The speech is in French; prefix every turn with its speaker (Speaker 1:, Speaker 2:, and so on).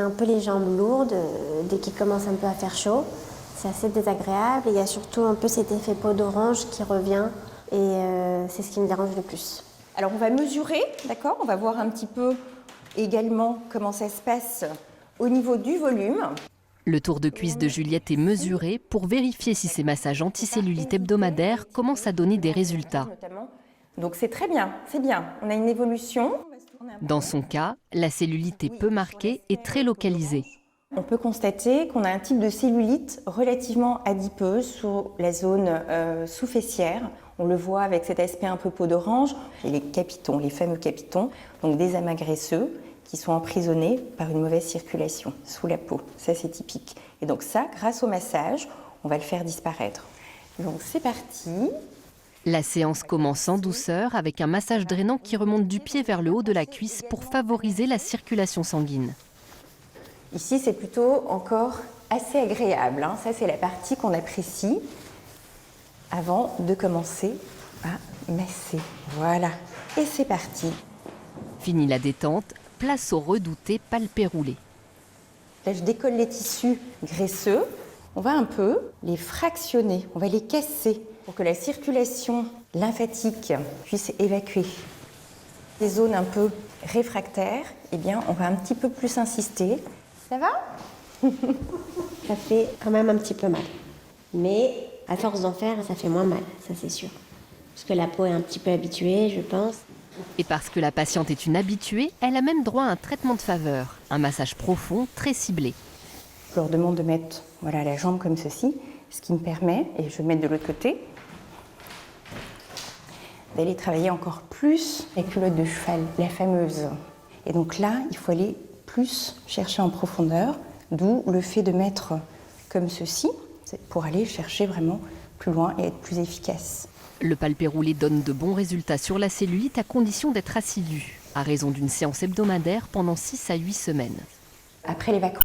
Speaker 1: Un peu les jambes lourdes dès qu'il commence un peu à faire chaud. C'est assez désagréable. Il y a surtout un peu cet effet peau d'orange qui revient et c'est ce qui me dérange le plus.
Speaker 2: Alors on va mesurer, d'accord? On va voir un petit peu également comment ça se passe au niveau du volume.
Speaker 3: Le tour de cuisse de Juliette est mesuré pour vérifier si ces massages anticellulite hebdomadaires commencent à donner des résultats.
Speaker 2: Donc c'est très bien, c'est bien. On a une évolution.
Speaker 3: Dans son cas, la cellulite est peu marquée et très localisée.
Speaker 2: On peut constater qu'on a un type de cellulite relativement adipeuse sur la zone sous-fessière. On le voit avec cet aspect un peu peau d'orange. Et les capitons, les fameux capitons, donc des amas graisseux qui sont emprisonnés par une mauvaise circulation sous la peau. Ça, c'est typique. Et donc ça, grâce au massage, on va le faire disparaître. Donc c'est parti.
Speaker 3: La séance commence en douceur avec un massage drainant qui remonte du pied vers le haut de la cuisse pour favoriser la circulation sanguine.
Speaker 2: Ici, c'est plutôt encore assez agréable, hein. Ça, c'est la partie qu'on apprécie avant de commencer à masser. Voilà. Et c'est parti.
Speaker 3: Fini la détente, place au redouté palpé roulé.
Speaker 2: Là, je décolle les tissus graisseux. On va un peu les fractionner, on va les casser pour que la circulation lymphatique puisse évacuer. Les zones un peu réfractaires, eh bien, on va un petit peu plus insister. Ça va?
Speaker 1: Ça fait quand même un petit peu mal. Mais à force d'en faire, ça fait moins mal, ça c'est sûr. Parce que la peau est un petit peu habituée, je pense.
Speaker 3: Et parce que la patiente est une habituée, elle a même droit à un traitement de faveur, un massage profond très ciblé.
Speaker 2: Je leur demande de mettre voilà, la jambe comme ceci, ce qui me permet, et je vais mettre de l'autre côté, d'aller travailler encore plus la culotte de cheval, la fameuse. Et donc là, il faut aller plus chercher en profondeur, d'où le fait de mettre comme ceci, pour aller chercher vraiment plus loin et être plus efficace.
Speaker 3: Le palpé roulé donne de bons résultats sur la cellulite à condition d'être assidu, à raison d'une séance hebdomadaire pendant 6 à 8 semaines.
Speaker 2: Après les vacances,